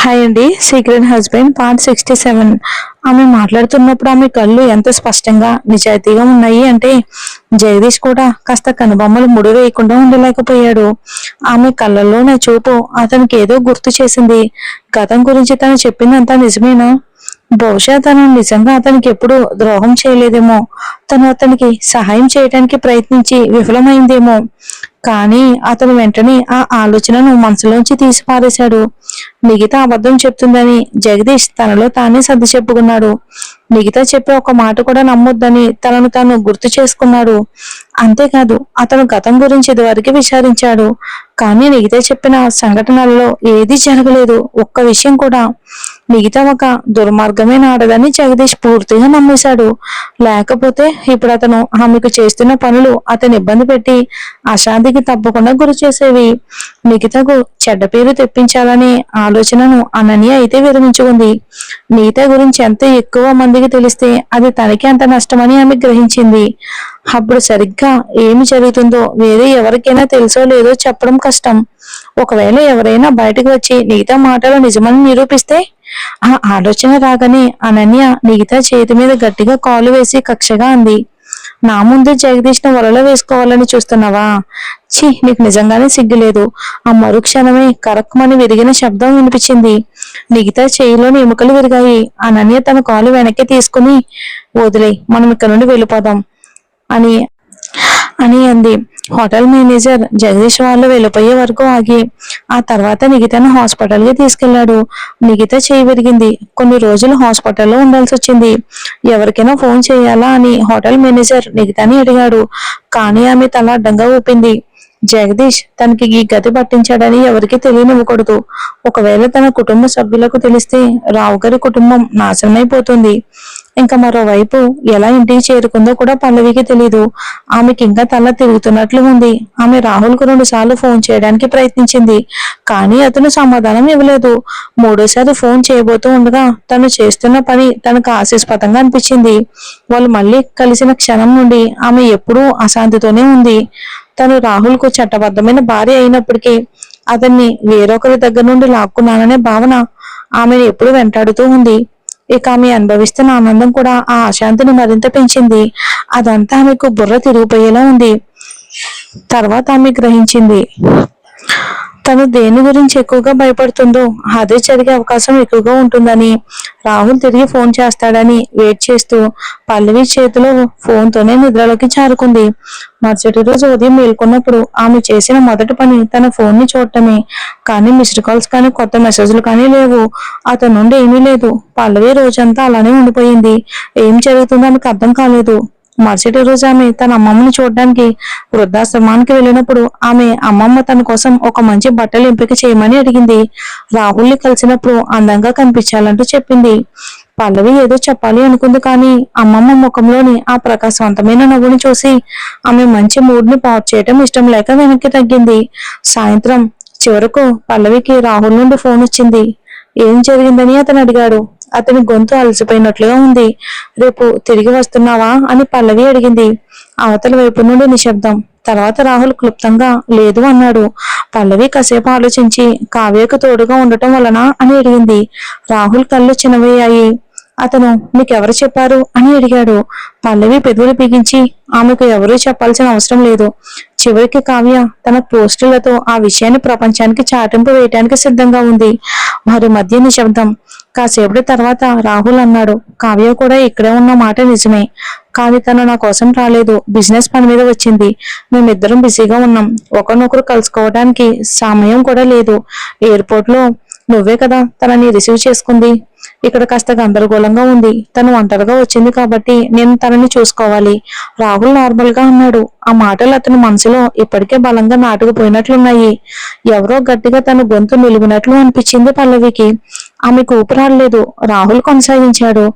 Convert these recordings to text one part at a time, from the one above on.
Hi అండి. Secret husband part 67. ఆమె మాట్లాడుతున్నప్పుడు ఆమె కళ్ళు ఎంత స్పష్టంగా నిజాయితీగా ఉన్నాయి అంటే జగదీష్ కూడా కాస్త కనుబొమ్మలు ముడి వేయకుండా ఉండలేకపోయాడు. ఆమె కళ్ళల్లోనే చూపు అతనికి ఏదో గుర్తు చేసింది. గతం గురించి తను చెప్పిందంతా నిజమేనా? బహుశా తను నిజంగా అతనికి ఎప్పుడు ద్రోహం చేయలేదేమో. తను అతనికి సహాయం చేయడానికి ప్రయత్నించి విఫలమైందేమో. కానీ అతను వెంటనే ఆ ఆలోచనను మనసులోంచి తీసి పారేశాడు. మిగతా అబద్ధం చెప్తుందని జగదీష్ తనలో తానే సర్ది చెప్పుకున్నాడు. మిగతా చెప్పే ఒక మాట కూడా నమ్మొద్దని తనను తాను గుర్తు చేసుకున్నాడు. అంతేకాదు అతను గతం గురించి ఇదివరకు విచారించాడు. కానీ మిగతా చెప్పిన సంఘటనలలో ఏదీ జరగలేదు. ఒక్క విషయం కూడా. మిగతా ఒక దుర్మార్గమే నాడదని జగదీష్ పూర్తిగా నమ్మేశాడు. లేకపోతే ఇప్పుడు అతను ఆమెకు చేస్తున్న పనులు అతను ఇబ్బంది పెట్టి అశాంతికి తప్పకుండా గురి చేసేవి. మిగతాకు చెడ్డ పేరు తెప్పించాలనే ఆలోచనను అనన్య అయితే విరమించుకుంది. మిగతా గురించి ఎంత ఎక్కువ మందికి తెలిస్తే అది తనకి అంత నష్టమని ఆమె గ్రహించింది. అప్పుడు సరిగ్గా ఏమి జరుగుతుందో వేరే ఎవరికైనా తెలుసో లేదో చెప్పడం కష్టం. ఒకవేళ ఎవరైనా బయటకు వచ్చి మిగతా మాటలు నిజమని నిరూపిస్తే? ఆ ఆలోచన రాగానే అనన్య మిగతా చేతి మీద గట్టిగా కాలు వేసి కక్షగా అంది. నా ముందే జగదీష్ ను వలలో వేసుకోవాలని చూస్తున్నావా? ఛీ, నీకు నిజంగానే సిగ్గులేదు. ఆ మరుక్షణమే కరక్మని విరిగిన శబ్దం వినిపించింది. మిగతా చేయిలోని ఎముకలు విరిగాయి. అనన్య తన కాలు వెనక్కి తీసుకుని, వదిలే, మనం ఇక్కడ నుండి వెళ్ళిపోదాం అని అని అంది. హోటల్ మేనేజర్ జగదీష్ వాళ్ళు వెళ్ళిపోయే వరకు ఆగి ఆ తర్వాత నిగితను హాస్పిటల్ కి తీసుకెళ్లాడు. నిగిత చేయి విరిగింది. కొన్ని రోజులు హాస్పిటల్లో ఉండాల్సి వచ్చింది. ఎవరికైనా ఫోన్ చేయాలా అని హోటల్ మేనేజర్ నిగితని అడిగాడు. కానీ ఆమె తల అడ్డంగా ఊపింది. జగదీష్ తనకి ఈ గతి పట్టించాడని ఎవరికి తెలియనివ్వకూడదు. ఒకవేళ తన కుటుంబ సభ్యులకు తెలిస్తే రావు గారి కుటుంబం నాశనమైపోతుంది. ఇంకా మరోవైపు ఎలా ఇంటికి చేరుకుందో కూడా పల్లవికి తెలీదు. ఆమెకి ఇంకా తల తిరుగుతున్నట్లు ఉంది. ఆమె రాహుల్ కు 2 సార్లు ఫోన్ చేయడానికి ప్రయత్నించింది. కానీ అతను సమాధానం ఇవ్వలేదు. 3వసారి ఫోన్ చేయబోతూ ఉండగా తను చేస్తున్న పని తనకు హాస్యాస్పదంగా అనిపించింది. వాళ్ళు మళ్ళీ కలిసిన క్షణం నుండి ఆమె ఎప్పుడూ అశాంతితోనే ఉంది. తను రాహుల్ కు చట్టబద్ధమైన భార్య అయినప్పటికీ అతన్ని వేరొకరి దగ్గర నుండి లాక్కున్నాననే భావన ఆమెను ఎప్పుడు వెంటాడుతూ ఉంది. ఇక ఆమె అనుభవిస్తున్న ఆనందం కూడా ఆ అశాంతిని మరింత పెంచింది. అదంతా ఆమెకు బుర్ర తిరిగిపోయేలా ఉంది. తర్వాత ఆమె గ్రహించింది, తను దేని గురించి ఎక్కువగా భయపడుతుందో అదే జరిగే అవకాశం ఎక్కువగా ఉంటుందని. రాహుల్ తిరిగి ఫోన్ చేస్తాడని వెయిట్ చేస్తూ పల్లవి చేతిలో ఫోన్ తోనే నిద్రలోకి జారుకుంది. మరుసటి రోజు ఉదయం మేల్కొన్నప్పుడు ఆమె చేసిన మొదటి పని తన ఫోన్ ని చూడటమే. కానీ మిస్డ్ కాల్స్ కానీ కొత్త మెసేజ్లు కానీ లేవు. అతని నుండి ఏమీ లేదు. పల్లవి రోజంతా అలానే ఉండిపోయింది. ఏం జరుగుతుందో ఆమెకు అర్థం కాలేదు. మరుసటి రోజు ఆమె తన అమ్మమ్మని చూడడానికి వృద్ధాశ్రమానికి వెళ్ళినప్పుడు ఆమె అమ్మమ్మ తన కోసం ఒక మంచి బట్టలు ఎంపిక చేయమని అడిగింది. రాహుల్ని కలిసినప్పుడు అందంగా కనిపించాలంటూ చెప్పింది. పల్లవి ఏదో చెప్పాలి అనుకుంది. కానీ అమ్మమ్మ ముఖంలోని ఆ ప్రకాశవంతమైన నవ్వుని చూసి ఆమె మంచి మూడ్ ని పాడు చేయటం ఇష్టం లేక వెనక్కి తగ్గింది. సాయంత్రం చివరకు పల్లవికి రాహుల్ నుండి ఫోన్ వచ్చింది. ఏం జరిగిందని అతను అడిగాడు. అతని గొంతు అలసిపోయినట్లుగా ఉంది. రేపు తిరిగి వస్తున్నావా అని పల్లవి అడిగింది. అవతల వైపు నుండి నిశ్శబ్దం. తర్వాత రాహుల్ క్లుప్తంగా లేదు అన్నాడు. పల్లవి కాసేపు ఆలోచించి కావ్యకు తోడుగా ఉండటం వలన అని అడిగింది. రాహుల్ కళ్ళు చిన్నవయ్యాయి. అతను నీకెవరు చెప్పారు అని అడిగాడు. పల్లవి పెదవులు బిగించి ఆమెకు ఎవరూ చెప్పాల్సిన అవసరం లేదు. చివరికి కావ్య తన పోస్టులతో ఆ విషయాన్ని ప్రపంచానికి చాటింపు వేయటానికి సిద్ధంగా ఉంది. వారి మధ్య నిశ్శబ్దం. కాసేపటి తర్వాత రాహుల్ అన్నాడు, కావ్య కూడా ఇక్కడే ఉన్న మాట నిజమే. కానీ తను నా కోసం రాలేదు. బిజినెస్ పని మీద వచ్చింది. మేమిద్దరం బిజీగా ఉన్నాం. ఒకరినొకరు కలుసుకోవడానికి సమయం కూడా లేదు. ఎయిర్పోర్ట్ లో నువ్వే కదా తనని రిసీవ్ చేసుకుంది. ఇక్కడ కాస్త గందరగోళంగా ఉంది. తను ఒంటరిగా వచ్చింది కాబట్టి నేను తనని చూసుకోవాలి. రాహుల్ నార్మల్ గా అన్నాడు. ఆ మాటలు అతని మనసులో ఇప్పటికే బలంగా నాటుకుపోయినట్లున్నాయి. ఎవరో గట్టిగా తన గొంతు నిలిగినట్లు అనిపించింది పల్లవికి. ఆమెకు ఊపిరాడలేదు. రాహుల్ కొనసాగించాడు.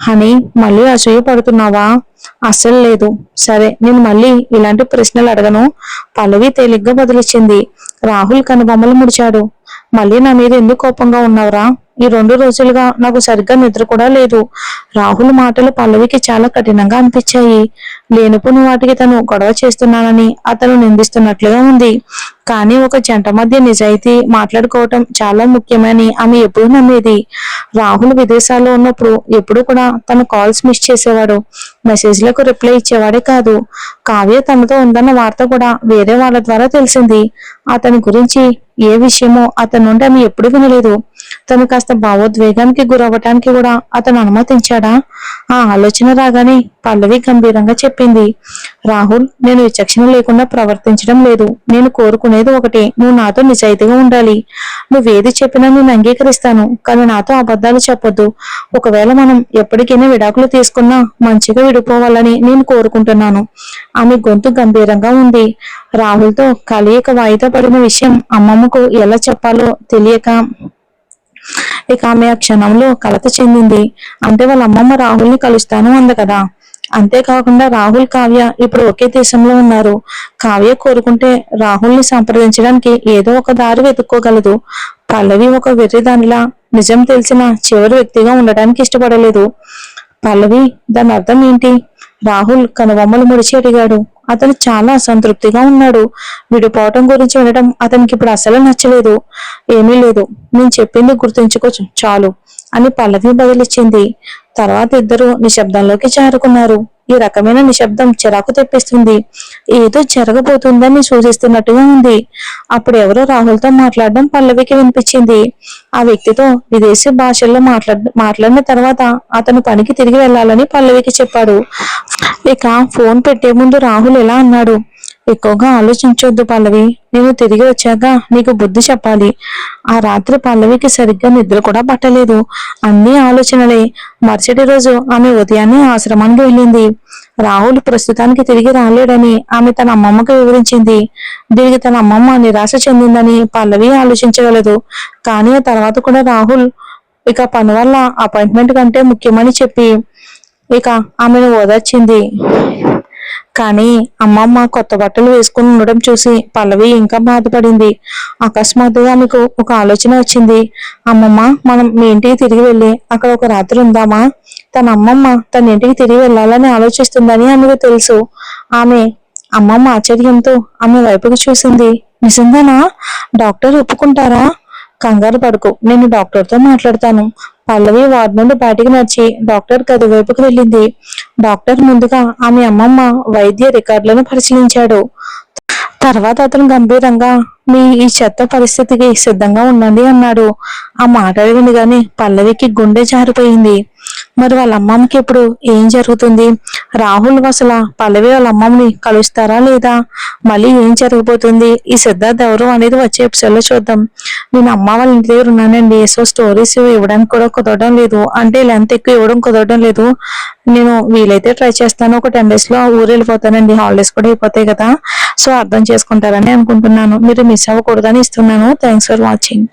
హనీ, మళ్ళీ అసూయ పడుతున్నావా? అస్సలు లేదు. సరే, నేను మళ్ళీ ఇలాంటి ప్రశ్నలు అడగను. పల్లవి తేలిగ్గా బదిలిచ్చింది. రాహుల్ కనుబొమ్మలు ముడిచాడు. మళ్ళీ నా మీద ఎందుకు కోపంగా ఉన్నావురా? ఈ 2 రోజులుగా నాకు సరిగ్గా నిద్ర కూడా లేదు. రాహుల్ మాటలు పల్లవికి చాలా కఠినంగా అనిపించాయి. లేనిపోని వాటికి తను గొడవ చేస్తున్నానని అతను నిందిస్తున్నట్లుగా ఉంది. కానీ ఒక జంట మధ్య నిజాయితీ మాట్లాడుకోవటం చాలా ముఖ్యమని ఆమె ఎప్పుడూ నమ్మేది. రాహుల్ విదేశాల్లో ఉన్నప్పుడు ఎప్పుడు కూడా తన కాల్స్ మిస్ చేసేవాడు. మెసేజ్లకు రిప్లై ఇచ్చేవాడే కాదు. కావ్య తనతో ఉందన్న వార్త కూడా వేరే వాళ్ళ ద్వారా తెలిసింది. అతని గురించి ఏ విషయమో అతని నుండి ఆమె ఎప్పుడు వినలేదు. తను కాస్త భావోద్వేగానికి గురవ్వటానికి కూడా అతను అనుమతించాడా? ఆ ఆలోచన రాగానే పల్లవి గంభీరంగా చెప్పింది, రాహుల్, నేను విచక్షణ లేకుండా ప్రవర్తించడం లేదు. నేను కోరుకునేది ఒకటే, నువ్వు నాతో నిజాయితీగా ఉండాలి. నువ్వేది చెప్పినా నేను అంగీకరిస్తాను, కానీ నాతో అబద్ధాలు చెప్పొద్దు. ఒకవేళ మనం ఎప్పటికైనా విడాకులు తీసుకున్నా మంచిగా విడిపోవాలని నేను కోరుకుంటున్నాను. ఆమె గొంతు గంభీరంగా ఉంది. రాహుల్తో కలయిక వాయిదా పడిన విషయం అమ్మమ్మకు ఎలా చెప్పాలో తెలియక ఇక ఆమె ఆ క్షణంలో కలత చెందింది. అంటే వాళ్ళ అమ్మమ్మ రాహుల్ని కలుస్తాను అంది కదా. అంతేకాకుండా రాహుల్, కావ్య ఇప్పుడు ఒకే దేశంలో ఉన్నారు. కావ్య కోరుకుంటే రాహుల్ని సంప్రదించడానికి ఏదో ఒక దారి వెతుక్కోగలదు. పల్లవి ఒక వెర్రిదానిలా నిజం తెలిసిన చివరి వ్యక్తిగా ఉండడానికి ఇష్టపడలేదు. పల్లవి, దాని అర్థం ఏంటి? రాహుల్ కనుబొమ్మలు ముడిచి అడిగాడు. అతను చాలా అసంతృప్తిగా ఉన్నాడు. విడిపోవటం గురించి వినడం అతనికి ఇప్పుడు అసలు నచ్చలేదు. ఏమీ లేదు, నేను చెప్పింది గుర్తుంచుకో చాలు అని పల్లవి బదిలిచ్చింది. తర్వాత ఇద్దరు నిశ్శబ్దంలోకి చేరుకున్నారు. ఈ రకమైన నిశ్శబ్దం చిరాకు తెప్పిస్తుంది. ఏదో జరగబోతుందని సూచిస్తున్నట్టుగా ఉంది. అప్పుడు ఎవరో రాహుల్తో మాట్లాడడం పల్లవికి వినిపించింది. ఆ వ్యక్తితో విదేశీ భాషల్లో మాట్లాడిన తర్వాత అతను పనికి తిరిగి వెళ్లాలని పల్లవికి చెప్పాడు. ఇక ఫోన్ పెట్టే ముందు రాహుల్ ఇలా అన్నాడు, ఎక్కువగా ఆలోచించొద్దు పల్లవి, నేను తిరిగి వచ్చాక నీకు బుద్ధి చెప్పాలి. ఆ రాత్రి పల్లవికి సరిగ్గా నిద్ర కూడా పట్టలేదు. అన్ని ఆలోచనలే. మరుసటి రోజు ఆమె ఉదయాన్నే ఆశ్రమానికి వెళ్ళింది. రాహుల్ ప్రస్తుతానికి తిరిగి రాలేడని ఆమె తన అమ్మమ్మకు వివరించింది. దీనికి తన అమ్మమ్మ నిరాశ చెందిందని పల్లవి ఆలోచించగలదు. కానీ ఆ తర్వాత కూడా రాహుల్ ఇక పని వల్ల అపాయింట్మెంట్ కంటే ముఖ్యమని చెప్పి ఇక ఆమెను ఓదార్చింది. కానీ అమ్మమ్మ కొత్త బట్టలు వేసుకుని ఉండడం చూసి పల్లవి ఇంకా బాధపడింది. అకస్మాత్తుగా ఆమెకు ఒక ఆలోచన వచ్చింది. అమ్మమ్మ, మనం మీ ఇంటికి తిరిగి వెళ్ళి అక్కడ ఒక రాత్రి ఉందామా? తన అమ్మమ్మ తన ఇంటికి తిరిగి వెళ్ళాలని ఆలోచిస్తుందని ఆమెకు తెలుసు. అమ్మమ్మ ఆశ్చర్యంతో ఆమె వైపుకు చూసింది. నిజంగానా? డాక్టర్ ఒప్పుకుంటారా? కంగారు పడుకో, నేను డాక్టర్తో మాట్లాడతాను. పల్లవి వార్డు నుండి బయటికి నడిచి డాక్టర్ గది వైపుకు వెళ్ళింది. డాక్టర్ ముందుగా ఆమె అమ్మమ్మ వైద్య రికార్డులను పరిశీలించాడు. తర్వాత అతను గంభీరంగా, మీ ఈ చెత్త పరిస్థితికి సిద్ధంగా ఉండండి అన్నాడు. ఆ మాట వినగానే పల్లవికి గుండె జారిపోయింది. మరి వాళ్ళ అమ్మమ్మకి ఇప్పుడు ఏం జరుగుతుంది? రాహుల్ అసలు పల్లవి వాళ్ళ అమ్మమ్మని కలుస్తారా లేదా? మళ్ళీ ఏం జరగబోతుంది? ఈ సిద్ధార్థ్ ఎవరు అనేది వచ్చే ఎపిసోడ్ లో చూద్దాం. నేను అమ్మ వాళ్ళ ఇంటి దగ్గర ఉన్నానండి, సో స్టోరీస్ ఇవ్వడానికి కూడా కుదరడం లేదు, అంటే లెంత్ ఎక్కువ ఇవ్వడం కుదరడం లేదు. నేను వీలైతే ట్రై చేస్తాను. ఒక 10 days లో ఊరు వెళ్ళిపోతానండి, హాలిడేస్ కూడా అయిపోతాయి కదా, సో అర్థం చేసుకుంటారని అనుకుంటున్నాను. మీరు మిస్ అవ్వకూడదని ఇస్తున్నాను. Thanks for watching.